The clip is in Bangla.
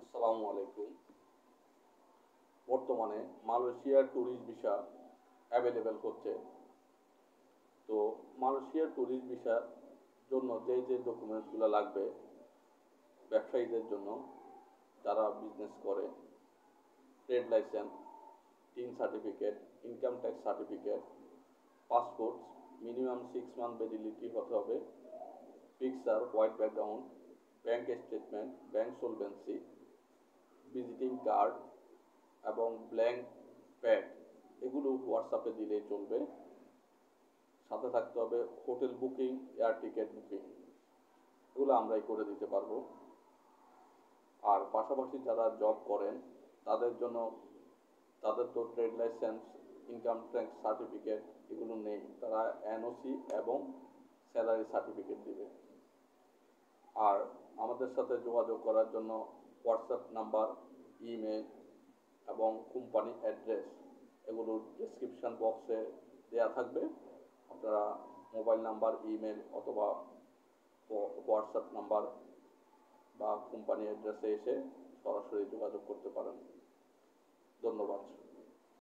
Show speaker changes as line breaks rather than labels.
আসসালামু আলাইকুম। বর্তমানে মালয়েশিয়ার ট্যুরিস্ট ভিসা অ্যাভেলেবেল হচ্ছে। তো মালয়েশিয়ার ট্যুরিস্ট ভিসার জন্য যে ডকুমেন্টসগুলো লাগবে ব্যবসায়ীদের জন্য, যারা বিজনেস করে, trade licence, tin certificate, income tax certificate, passport, minimum 6 month validity হতে হবে, picture, white background, bank statement, bank solvency, visiting card এবং ব্ল্যাঙ্ক প্যাড, এগুলো হোয়াটসঅ্যাপে দিলেই চলবে। সাথে থাকতে হবে hotel booking, air ticket booking, এগুলো আমরাই করে দিতে পারবো। আর পাশাপাশি যারা জব করেন তাদের জন্য, তাদের তো trade licence, income tax certificate এগুলো নেই, তারা এনওসি এবং স্যালারি সার্টিফিকেট দিবে। আর আমাদের সাথে যোগাযোগ করার জন্য হোয়াটসঅ্যাপ নাম্বার, ইমেল এবং কোম্পানি অ্যাড্রেস এগুলো ডেসক্রিপশন বক্সে দেওয়া থাকবে। আপনারা মোবাইল নাম্বার, ইমেল অথবা হোয়াটসঅ্যাপ নাম্বার বা কোম্পানি অ্যাড্রেসে এসে সরাসরি যোগাযোগ করতে পারেন। ধন্যবাদ।